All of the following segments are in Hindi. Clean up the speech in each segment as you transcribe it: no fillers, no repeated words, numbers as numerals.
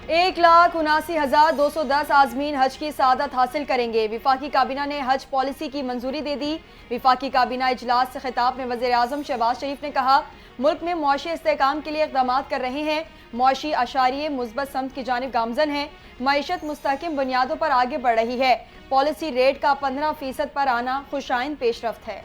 1,79,210 आजमीन हज की सआदत हासिल करेंगे। विफाकी काबीना ने हज पॉलिसी की मंजूरी दे दी। विफाकी काबीना इजलास से खिताब में वज़ीर आज़म शहबाज शरीफ ने कहा, मुल्क में मुआशी इस्तेहकाम के लिए इक़दाम कर रहे हैं। मुआशी अशारिये मुस्बत समत की जानिब गामजन है। मईशत मुस्तहकम बुनियादों पर आगे बढ़ रही है। पॉलिसी रेट का 15% पर आना खुशाइंद पेशरफ्त है।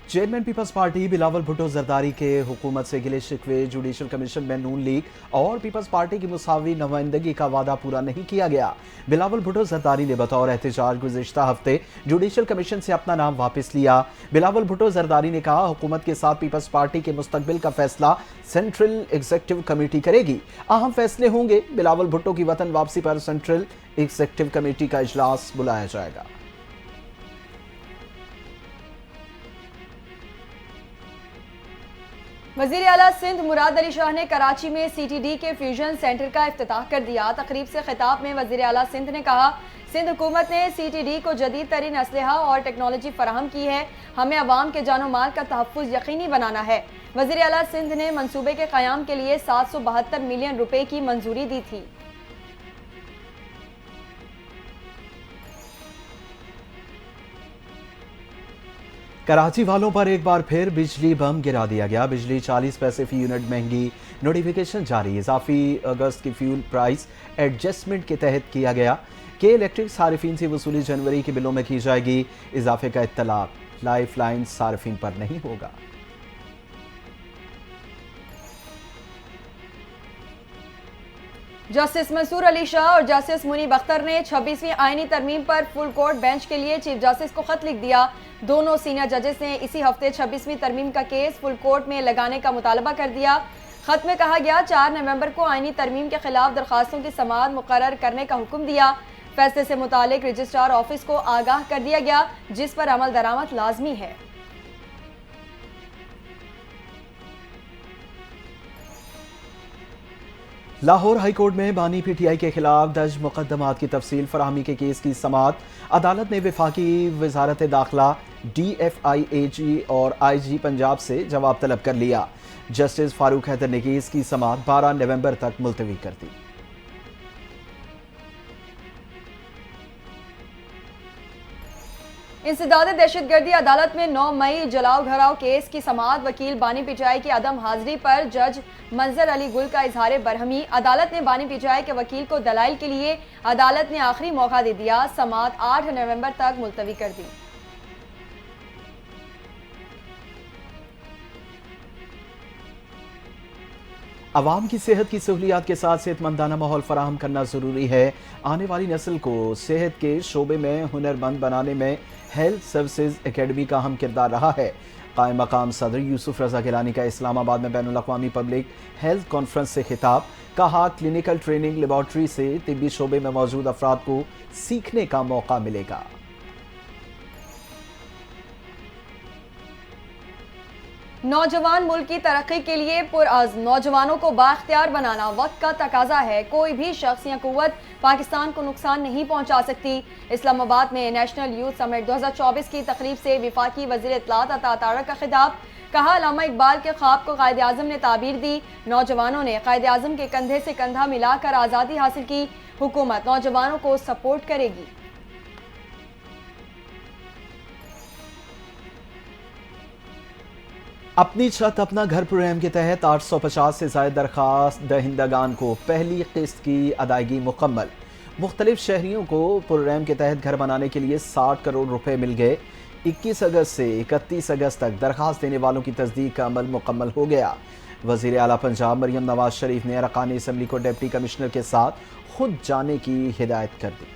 Chairman People's Party Bilawal Bhutto Zardari के हुकूमत से गिले शिकवे, जुडिशल कमीशन में नून लीग और पीपल्स पार्टी की मुसावी नुमाइंदगी का वादा पूरा नहीं किया गया। बिलावल भुट्टो जरदारी ने बतौर एहतजाज गुज़िश्ता हफ्ते जुडिशल कमीशन से अपना नाम वापस लिया। बिलावल भुट्टो जरदारी ने कहा, हुकूमत के साथ पीपल्स पार्टी के मुस्तकबिल का फैसला सेंट्रल एग्जीक्यूटिव कमेटी करेगी। अहम फैसले होंगे। बिलावल भुट्टो की वतन वापसी पर सेंट्रल एग्जीक्यूटिव कमेटी का इजलास बुलाया जाएगा। वज़ीर आला सिंध मुराद अली शाह ने कराची में CTD के फ्यूजन सेंटर का इफ्तिताह कर दिया। तकरीब से खिताब में वज़ीर आला सिंध ने कहा, सिंध हुकूमत ने CTD को जदीद तरीन असलहा और टेक्नोलॉजी फराहम की है। हमें अवाम के जानो माल का तहफ़्फ़ुज़ यकीनी बनाना है। वज़ीर आला सिंध ने मनसूबे के क़याम के लिए 772 मिलियन रुपए की मंजूरी दी थी। कराची वालों पर एक बार फिर बिजली बम गिरा दिया गया। बिजली 40 पैसे फी यूनिट महंगी, नोटिफिकेशन जारी। इजाफी अगस्त की फ्यूल प्राइस एडजस्टमेंट के तहत किया गया कि इलेक्ट्रिक सारिफिन से वसूली जनवरी के बिलों में की जाएगी। इजाफे का इत्तलाक लाइफ लाइन सारिफिन पर नहीं होगा। जस्टिस मंसूर अली शाह और जस्टिस मुनीब अख्तर ने 26वीं आईनी तरमीम पर फुल कोर्ट बेंच के लिए चीफ जस्टिस को खत लिख दिया। दोनों सीनियर जजेस ने इसी हफ्ते 26वीं तरमीम का केस फुल कोर्ट में लगाने का मुतालबा कर दिया। खत में कहा गया, 4 नवंबर को आईनी तरमीम के खिलाफ दरखास्तों की समाअत मुकर्रर करने का हुक्म दिया। फैसले से मुतालिक रजिस्ट्रार ऑफिस को आगाह कर दिया गया, जिस पर अमल दरामद लाजमी है। लाहौर हाई कोर्ट में बानी PTI के खिलाफ दर्ज मुकदमात की तफसील फराहमी के केस की समाअत अदालत ने वफाकी वजारत दाखिला, DFI AG और IG पंजाब से जवाब तलब कर लिया। जस्टिस फारूक हैदर ने केस की समाअत 12 नवंबर तक मुलतवी कर दी। इंसदाद दहशतगर्दी अदालत में 9 मई जलाओ घराव केस की समाअत वकील बानी PTI की अदम हाजिरी पर जज मंजर अली गुल का इजहार बरहमी। अदालत ने बानी PTI के वकील को दलाइल के लिए अदालत ने आखिरी मौका दे दिया। समाअत 8 नवंबर तक मुलतवी कर दी। अवाम की सेहत की सहूलियात के साथ सेहतमंदाना माहौल फराहम करना ज़रूरी है। आने वाली नस्ल को सेहत के शोबे में हुनरमंद बनाने में हेल्थ सर्विसेज एकेडमी का अहम किरदार रहा है। कायम मकाम सदर यूसुफ रजा गिलानी का इस्लामाबाद में बैनुल अक़वामी पब्लिक हेल्थ कॉन्फ्रेंस से खिताब। कहा, क्लिनिकल ट्रेनिंग लेबॉर्ट्री से तिब्बी शोबे में मौजूद अफराद को सीखने का मौका मिलेगा। नौजवान मुल्क की तरक्की के लिए पुरअज़्म नौजवानों को बाख्तियार बनाना वक्त का तकाजा है। कोई भी शख्स या कुव्वत पाकिस्तान को नुकसान नहीं पहुंचा सकती। इस्लामाबाद में नेशनल यूथ समिट 2024 की तकरीब से वफाकी वज़ीर इत्तलात अता तारक का खिताब। कहा, अल्लामा इकबाल के ख्वाब को कायद आज़म ने ताबीर दी। नौजवानों ने कायद आज़म के कंधे से कंधा मिलाकर आज़ादी हासिल की। हुकूमत नौजवानों को सपोर्ट करेगी। अपनी छत अपना घर प्रोग्राम के तहत 850 से ज़ायद दरखास्त दहिंदगान को पहली किस्त की अदायगी मुकम्मल। मुख्तलिफ शहरियों को प्रोग्राम के तहत घर बनाने के लिए 60 करोड़ रुपए मिल गए। 21 अगस्त से 31 अगस्त तक दरखास्त देने वालों की तस्दीक का अमल मुकम्मल हो गया। वज़ीर आला पंजाब मरियम नवाज शरीफ ने अरकान असम्बली को डिप्टी कमिश्नर के साथ खुद जाने की हिदायत कर दी।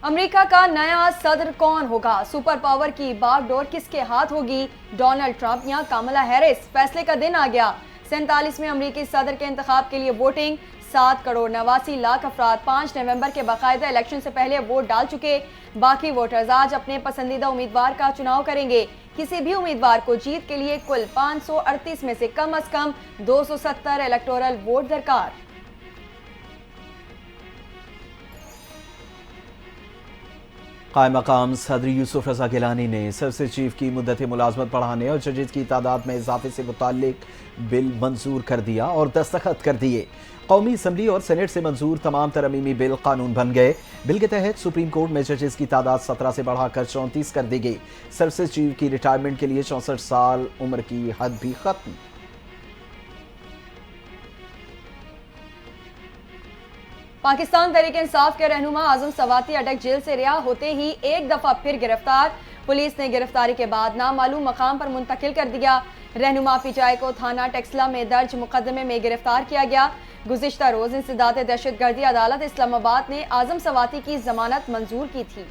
अमेरिका का नया सदर कौन होगा? सुपर पावर की बागडोर किसके हाथ होगी? डोनाल्ड ट्रंप या कमला हैरिस? फैसले का दिन आ गया। 47वें अमेरिकी सदर के इंतखाब के लिए वोटिंग। 7 करोड़ 89 लाख अफराद 5 नवंबर के बाकायदा इलेक्शन से पहले वोट डाल चुके। बाकी वोटर्स आज अपने पसंदीदा उम्मीदवार का चुनाव करेंगे। किसी भी उम्मीदवार को जीत के लिए कुल 538 में से कम 270 इलेक्टोरल वोट दरकार। कायम मकाम सदर यूसुफ रजा गिलानी ने सर्विस चीफ की मुद्दत मुलाजमत बढ़ाने और जजेज की तादाद में इजाफे से मुताल्लिक बिल मंजूर कर दिया और दस्तखत कर दिए। कौमी असम्बली और सेनेट से मंजूर तमाम तरमीमी बिल कानून बन गए। बिल के तहत सुप्रीम कोर्ट में जजेस की तादाद 17 से बढ़ाकर 34 कर दी गई। सर्विस चीफ की रिटायरमेंट के लिए 64 साल उम्र की हद भी खत्म। पाकिस्तान तहरीक-ए-इंसाफ के रहनुमा आजम सवाती अटक जेल से रिहा होते ही एक दफा फिर गिरफ्तार। पुलिस ने गिरफ्तारी के बाद नामालूम मकाम पर मुंतकिल कर दिया। रहनुमा पीचाई को थाना टेक्सला में दर्ज मुकदमे में गिरफ्तार किया गया। गुज़िश्ता रोज इंसदाद दहशतगर्दी अदालत इस्लामाबाद ने आजम सवाती की जमानत मंजूर की थी।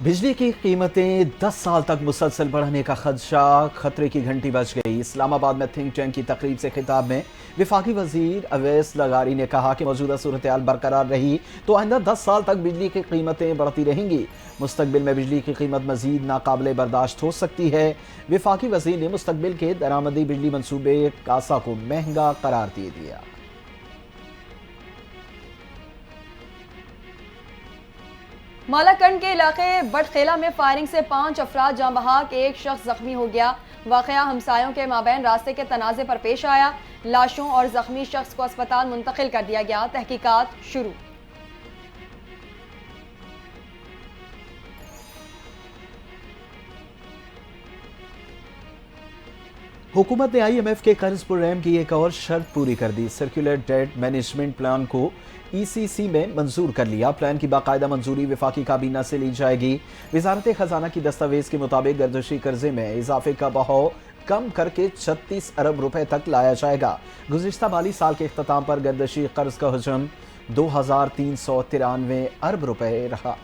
बिजली की कीमतें 10 साल तक मुसलसल बढ़ने का खदशा, खतरे की घंटी बज गई। इस्लामाबाद में थिंक टैंक की तकरीब से खिताब में विफाकी वजीर अवैस लगारी ने कहा कि मौजूदा सूरत हाल बरकरार रही तो आइंदा 10 साल तक बिजली की कीमतें बढ़ती रहेंगी। मुस्तकबिल में बिजली की कीमत मजीद नाकाबिले बर्दाश्त हो सकती है। विफाकी वजीर ने मुस्तकबिल के दरामदी बिजली मनसूबे कासा को महंगा करार दे दिया। मालाकंड के इलाके बटखेला में फायरिंग से 5 अफराद जाँ बहक, एक शख्स जख्मी हो गया। वाकया हमसायों के माबैन रास्ते के तनाज़े पर पेश आया। लाशों और जख्मी शख्स को अस्पताल मुंतकिल कर दिया गया। तहकीकात शुरू। हुकूमत ने IMF के कर्ज प्रोग्राम की एक और शर्त पूरी कर दी। सर्कुलर डेट मैनेजमेंट प्लान को ECC में मंजूर कर लिया। प्लान की बाकायदा मंजूरी विफाकी काबीना से ली जाएगी। वजारत खजाना की दस्तावेज के मुताबिक गर्दशी कर्जे में इजाफे का बहाव कम करके 36 अरब रुपए तक लाया जाएगा। गुज़िश्ता माली साल के इख्तिताम पर गर्दशी कर्ज का हजम 2393 अरब रुपए रहा।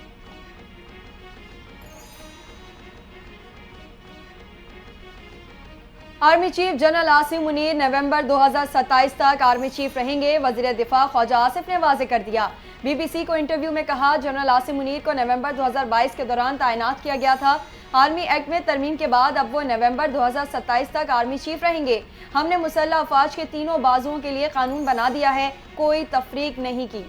Army chief general Asim Munir नवंबर 2027 तक आर्मी चीफ रहेंगे। वजीर दिफा ख्वाजा आसिफ ने वाज़ेह कर दिया। BBC को इंटरव्यू में कहा, जनरल आसिम मुनीर को नवंबर 2022 के दौरान तैनात किया गया था। आर्मी एक्ट में तरमीम के बाद अब वो नवंबर 2027 तक आर्मी चीफ रहेंगे। हमने मुसल्लह अफवाज के तीनों बाजुओं के लिए कानून बना दिया है, कोई तफरीक नहीं की।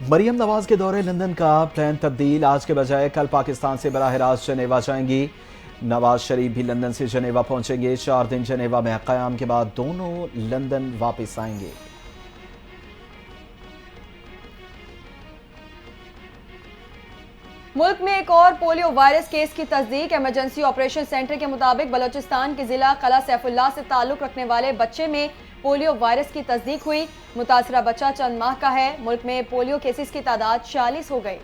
मरियम नवाज के दौरे लंदन का प्लान तब्दील, आज के बजाय कल पाकिस्तान से बराह रास्त जनेवा जाएंगी। नवाज शरीफ भी लंदन से जनेवा पहुंचेंगे। 4 दिन जनेवा में क़याम के बाद दोनों लंदन वापस आएंगे। मुल्क में एक और पोलियो वायरस केस की तस्दीक। इमरजेंसी ऑपरेशन सेंटर के मुताबिक बलोचिस्तान के जिला कला सैफुल्लाह से ताल्लुक रखने वाले बच्चे में पोलियो वायरस की तस्दीक हुई। मुतासरा बच्चा चंद माह का है। मुल्क में पोलियो केसेस की तादाद 40 हो गई।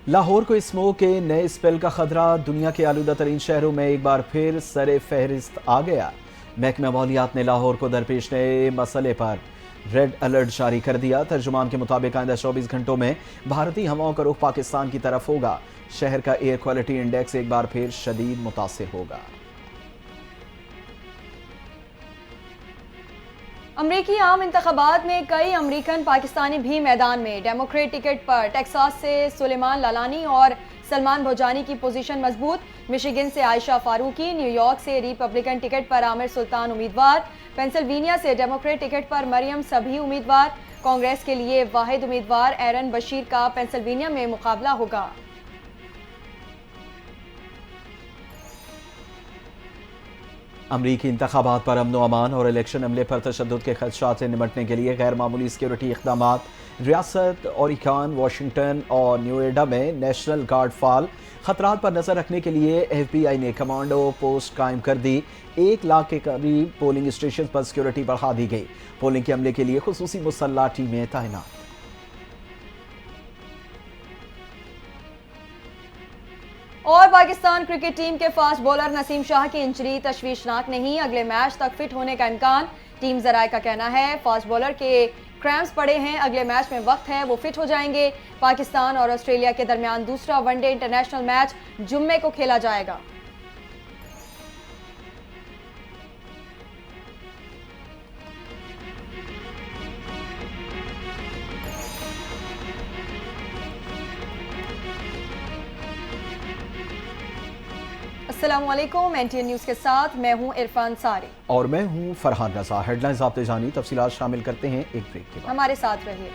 लाहौर को स्मोक के नए स्पेल का खतरा, दुनिया के आलूदा तरीन शहरों में एक बार फिर सरे फहरिस्त आ गया। महकमा माहौलियात ने लाहौर को दरपेश नए मसले पर रेड अलर्ट जारी कर दिया। तर्जुमान के मुताबिक आइंदा 24 घंटों में भारतीय हवाओं का रुख पाकिस्तान की तरफ होगा। शहर का एयर क्वालिटी इंडेक्स एक बार फिर शदीद मुतासिर होगा। अमरीकी आम इंतखाबात में कई अमरीकन पाकिस्तानी भी मैदान में। डेमोक्रेट टिकट पर टेक्सास से सुलेमान लालानी और सलमान भोजानी की पोजीशन मजबूत। मिशिगन से आयशा फारूकी, न्यूयॉर्क से रिपब्लिकन टिकट पर आमिर सुल्तान उम्मीदवार, पेंसिल्वेनिया से डेमोक्रेट टिकट पर मरियम सभी उम्मीदवार। कांग्रेस के लिए वाहिद उम्मीदवार एरन बशीर का पेंसिल्वेनिया में मुकाबला होगा। अमरीकी इंतखाबात पर अमन अमान और इलेक्शन अमले पर तशद्दुद के खदशात से निपटने के लिए गैर मामूली सिक्योरिटी इक़दाम। रियासत ओरिगन, वाशिंगटन और न्यूएडा में नेशनल गार्ड फाल। खतरात पर नजर रखने के लिए FBI ने कमांडो पोस्ट कायम कर दी। 1 लाख के करीब पोलिंग स्टेशन पर सिक्योरिटी बढ़ा दी गई। पोलिंग के अमले के लिए खुसूसी मुसल्लह टीमें तैनात। और पाकिस्तान क्रिकेट टीम के फास्ट बॉलर नसीम शाह की इंजरी तशवीशनाक नहीं, अगले मैच तक फिट होने का इम्कान। टीम जराये का कहना है फास्ट बॉलर के क्रैम्प्स पड़े हैं, अगले मैच में वक्त है, वो फिट हो जाएंगे। पाकिस्तान और ऑस्ट्रेलिया के दरमियान दूसरा वनडे इंटरनेशनल मैच जुम्मे को खेला जाएगा। अस्सलाम वालेकुम, NTN न्यूज़ के साथ मैं हूं इरफान सारी और मैं हूं फरहान रजा। हेडलाइंस आपने जानी, तफसीलात शामिल करते हैं एक ब्रेक के बाद। हमारे साथ रहिए।